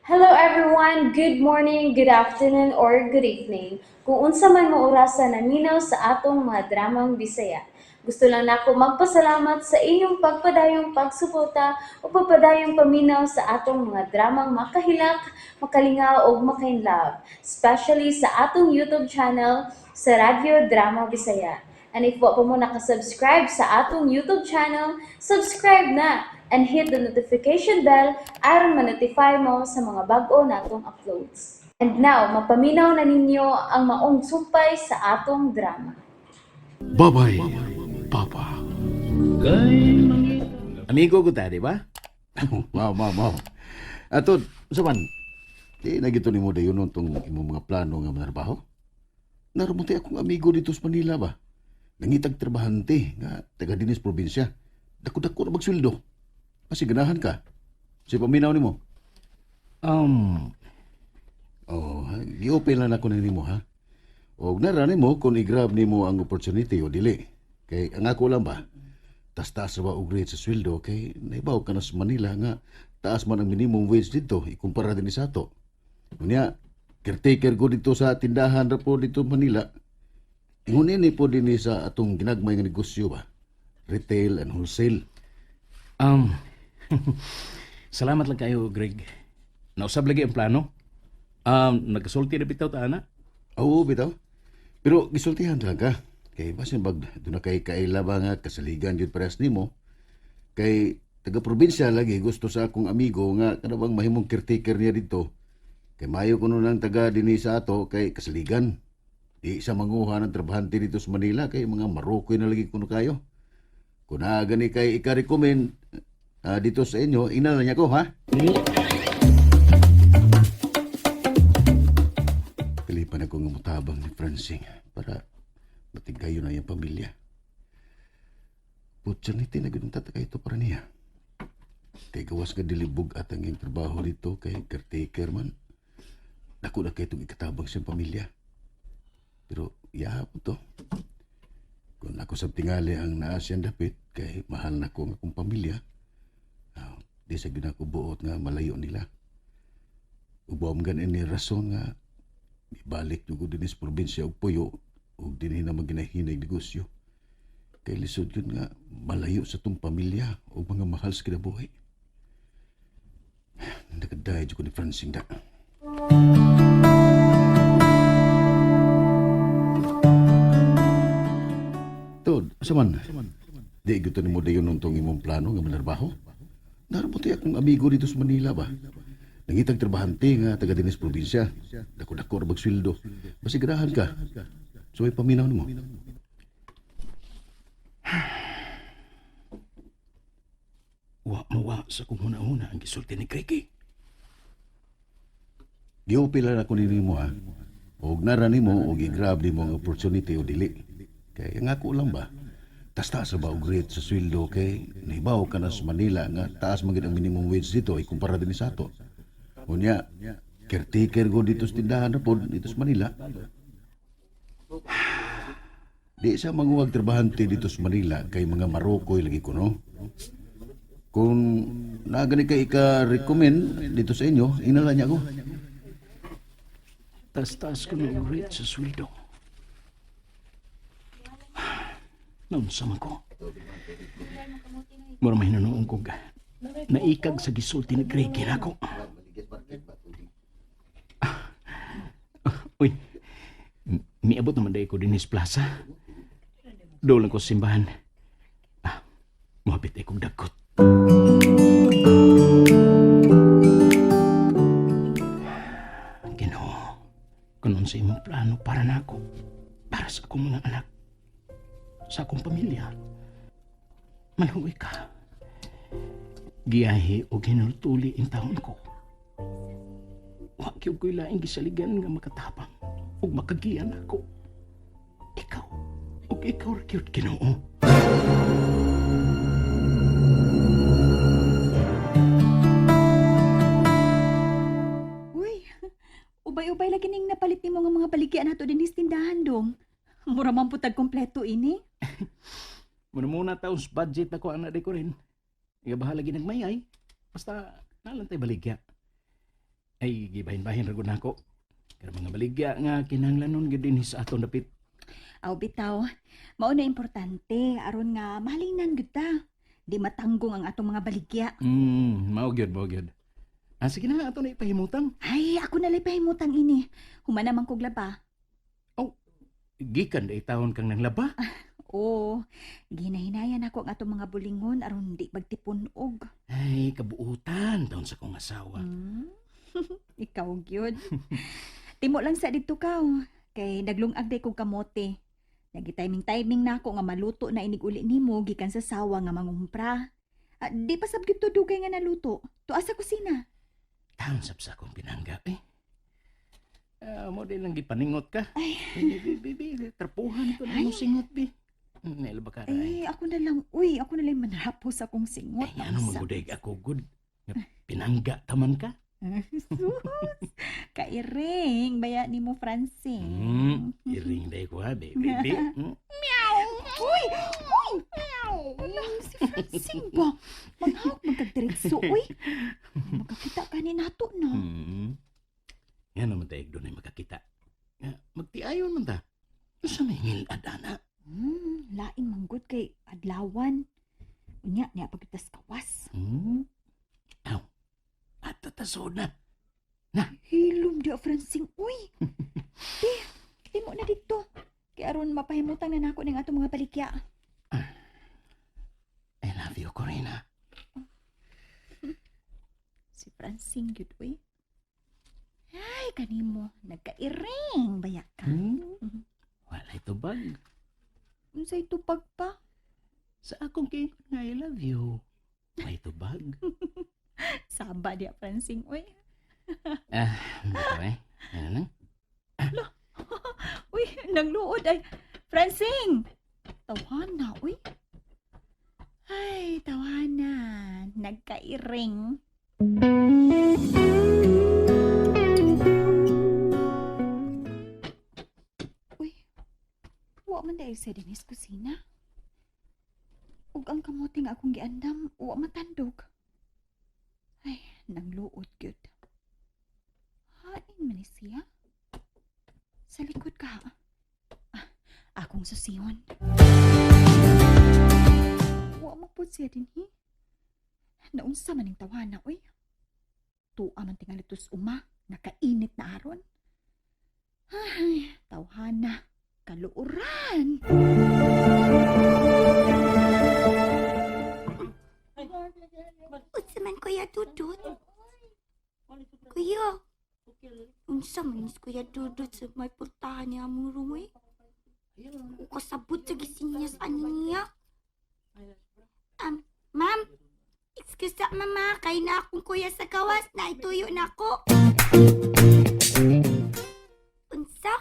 Hello everyone, good morning, good afternoon, or good evening. Kung unsa man mo orasan naminaw sa atong mga dramang Bisaya. Gusto lang nako magpasalamat sa inyong pagpadayong pagsuporta o pagpadayong paminaw sa atong mga dramang makahilak, makalingaw o makainlove, especially sa atong YouTube channel sa Radyo Drama Bisaya. And if wa pa mo nakasubscribe sa atong YouTube channel, subscribe na and hit the notification bell aron ma-notify mo sa mga bag-o natong uploads. And now, mapaminaw na ninyo ang maong sumpay sa atong drama. Babay, Papa. Amigo ko ta, di ba? Wow. Ato, saman, di nagito ni mo dayon tong imong mga plano nga manarbaho? Narumunti akong amigo dito sa Manila ba? Nangitag trabahante nga taga dinis probinsya. Dako-dako na magsweldo. Kasi ganahan ka. Si paminaw ni mo. Um, Gi-open lang ako na nimo ha. O narani mo kung i-grab nimo ang opportunity o dili. Kay ang ako lang ba? Tas-taas ba og rate sa sweldo kay naibaw ka na sa Manila nga taas man ang minimum wage dito ikumpara din sa ato. Unya, caretaker ko dito sa tindahan ra po dito Manila. Ingon ini po din sa atong ginagmay nga negosyo ba? Retail and wholesale. um, salamat lang kayo, Greg. Nausab lagi ang plano. Nagkasulti na bitaw ta, ana? Oo, bitaw. Pero gisultihan lang ka. Kay basin bag doon na kay kaila nga kasaligan jud parehas nimo. Kay taga-probinsya lagi gusto sa akong amigo nga kanabang mahimong caretaker niya dito. Kay mayo kuno nang taga dinhi sa ato kay kasaligan. Di sa manguha ng trabahante dito sa Manila kay mga Marokoy na lagi kuno kayo. Kung gani kay ika-recommend dito sa inyo, inala niya ko ha. Pilipan ako nga mutabang ni Francine para matigayo na yung pamilya. Putya ni tinagunta kay ito para niya. Kay gawas nga dilibog at ang iyong trabaho dito kay caretaker man. Dako na kay itong ikatabang siyang pamilya. Pero po to. Kung ako sa tingali ang naa siyang dapit kay mahal na ko nga akong pamilya, di sa ginako buot nga malayo nila. Ubawam ganin ni rason nga ibalik yung din sa probinsya o puyo o din na maginahinay negosyo. Kay lisod yun nga malayo sa tong pamilya o mga mahal sa kinabuhi. Nagadahay ko ni Francine da. Tod, asaman? Di gusto ni mo dayon nung tong imong plano nga manarbaho? Narabuti akong amigo dito sa Manila ba? Nangitag trabahante nga taga dinis probinsya. Dako-dako ra magsweldo. Basi ganahan ka. So ay paminaw nimo. Wa sa kung huna-huna ang gisulti ni Greg. Giupila na ko nimo ha. Og nara nimo og i-grab nimo ang opportunity o dili. Kay nga ako lang ba? Tas-taas ba og rate sa sweldo kay nahibaw ka na sa Manila nga taas man gid ang minimum wage dito ay kumpara din sa ato. Unya, caretaker ko dito sa tindahan na po dito sa Manila. Di sa manguwag trabahante dito sa Manila kay mga Marokoy lagi ko no. Kung nagani kay ika-recommend dito sa inyo, inala niya ko. Tas-taas ko ng rate sa sweldo. Noon sama ko. Mura may nanuong ko naikag sa gisulti ni Greg ako. Uy, miabot naman dahi ko din sa plaza. Doon lang ko sa simbahan. Mabit ay kong dagot. Ginoo, kunon sa imong plano para na ako. Para sa akong mga anak. Sa akong pamilya. Maluwi ka. Giyahe o ginultuli ang taon ko. Wag yung ko'y laing gisaligan nga makatapang o makagiyan ako. Ikaw, o ikaw rakyot Ginoo. Uy, ubay-ubay lagi ning napalit ni mga baligyan nato din tindahan dong. Mura man putag kompleto ini. Muna taos budget ako anak de ko rin. Iga bahala ginagmayay. Basta nalantay baligya. Ay, gibahin-bahin ra gud nako. Kaya mga baligya nga kinahanglanon gid dinhi sa aton dapit. Aw bitaw, mao na importante aron nga mahalingnan gyud ta. Di matanggong ang atong mga baligya. Mao gyud, mao gyud. Sige na ato na ipahimutang. Ay, ako na pahimutang ini. Humana man kog laba. Gikan day taon kang nanglaba. Oo, ginahinayan ako ang atong mga bulingon aron di magtipon og. Ay, kabuutan taon sa kong asawa. Hmm? Ikaw gyud. Timo lang sa dito ka. Kay naglungag day kog kamote. Nagi-timing na ako nga maluto na inig uli nimo gikan sa sawa nga mangumpra. Di pa sab gyud to dugay nga naluto. Tuwa sa kusina. Taon sab sa akong pinangga eh. Mo din lang gipaningot ka. Ay. Bi, trapuhan ko na mo singot bi. Nela ba ka Eh, ako na lang manarapos akong singot. Ay, ano magudeg ako good. Nga pinangga taman ka. Sus! Kairing, baya ni mo, Francine. Iring day ko ha, baby. Uy! Si Francine ba? Manghawak magkagdiretso, uy. Magkakita ka ni nato, no? Yan naman tayo doon ay makakita. Magtiayon man ta. Sa may ngilad, ana. Laing manggod kay adlawan. Unya, niya pagkitas kawas. Aw, at tatasod na. Hilom di, Francine, uy. Di mo na dito. Kaya aron mapahimutang na nako ng atong mga balikya. I love you, Corina. Si Francine, yun, uy. Ay, kanimo, nagkairing, baya ka. Walay tubag. Unsay tupag pa? Sa akong king nga I love you. May tubag. Saba di, Francine, uy. Baka eh. Ano lang? Uy, nagluod ay. Francine! Tawana, uy. Ay, tawana. Nagkairing. Uy, wa man dahil sa dinis kusina. Ug ang kamote nga akong giandam, wa matandog. Ay, nagluod gyud. Hain man ni siya? Sa likod ka. Akong susiyon. Wa magpud siya din, hi. Naunsa man ning tawana, uy. Tua man tingalitos uma, nakainit na aron. Ay, tawhana, kaluuran. Unsa man Kuya Dudut? Kuya, unsa man is Kuya Dudut sa may pultahan niya among room eh? O kasabot sa gising niya sa niya. Ma'am, excuse sa mama, kay na akong kuya sa gawas, na ituyo na ako. Unsa?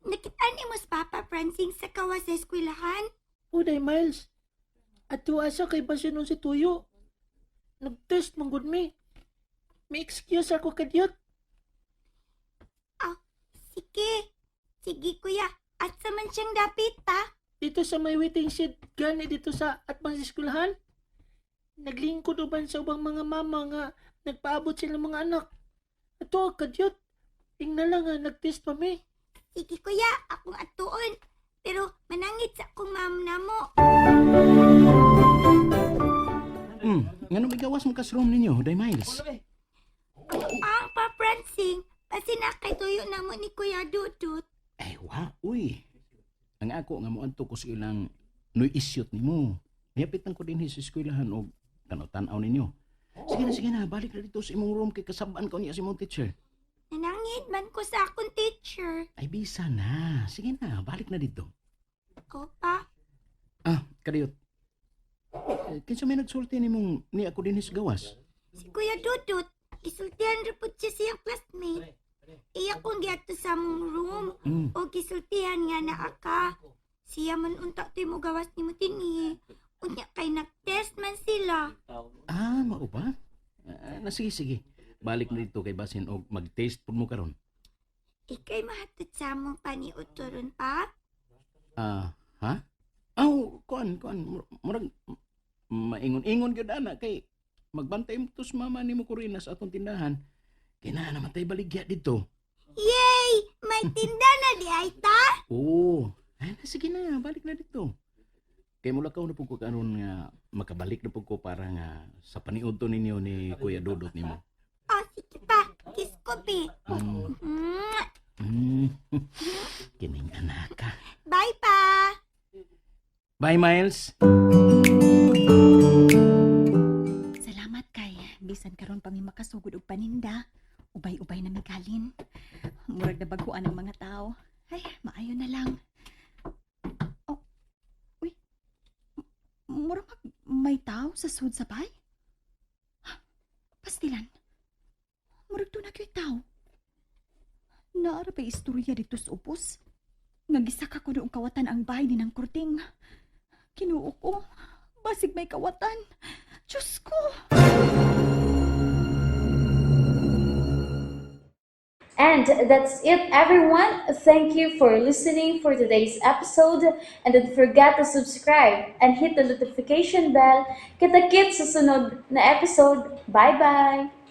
Nakitaan ni mo sa Papa Francine sa gawas sa eskwelahan? Uday, Miles. At asa kay Basyon si Tuyo. Nag-test mong good me. May excuse ako kadyot. Sige. Sige kuya, at sa man siyang dapit ha? Dito sa may waiting shed, gani dito sa atbang eskwelahan. Naglingkod uban sa ubang mga mama nga nagpaabot sila mga anak. Ato, kadyot. Tingnan lang nga, nag-test pa mi. Sige kuya, akong atuon. Pero manangit sa akong ma'am na mo. Nga nung igawas mo kas room ninyo, Day Miles. Ang pa Francine, kasi nakatuyo na mo ni Kuya Dudut. Ay, uy. Ang ako nga mo anto ko sa ilang no-isyot ni mo. Niyapitan ko din sa eskwelahan o tanaw ninyo. Sige na, balik na dito sa imong room kay kasabaan ko niya si mong teacher. Nanangit man ko sa akong teacher. Ay, bisa na. Sige na, balik na dito. O pa? Kadiyot. Kinsa may nagsulti ni mong ni ako din sa gawas? Si Kuya Dudut, gisultihan repot siya siyang classmate. Iya kong giato sa mong room. O gisultihan nga na aka. Siya man unta to'y mo gawas ni mo tini. Unya kay nag-test man sila. Mao ba? Sige. Balik na dito kay Basin og mag-taste po mo karon. Ikay mahatid sa mong paniuturon pa? Ha? Kuan. Murag maingon-ingon gyud ana kay magbantay mo tos mama nimo Corina sa atong tindahan. Kaya naman tayo baligya dito. Yay! May tinda na di ay ta? Oo. Ay, sige na, balik na dito. Kaya mula ka na po ko karon nga makabalik na po ko para nga sa paniudto ninyo ni Kuya Dudot nimo. Oh, sige pa. Kiss ko, be. Mm. Mwah! Mm. Kining anak ka. Bye pa. Bye, Miles. Salamat kay bisan karon pa mi makasugod og paninda. Ubay-ubay na migalin. Murag na baguan ang mga tao. Ay, maayo na lang. Oh, uy. Murag may tao sa sud sa bay? Pastilan. Murag doon na kyo'y tao. Naara pa istorya dito sa upos. Nagisaka ko doong kawatan ang bahay ni ng kurting. Kinuo ko. Basig may kawatan. Diyos ko! And that's it, everyone. Thank you for listening for today's episode. And don't forget to subscribe and hit the notification bell. Kita-kits sa sunod na episode. Bye-bye!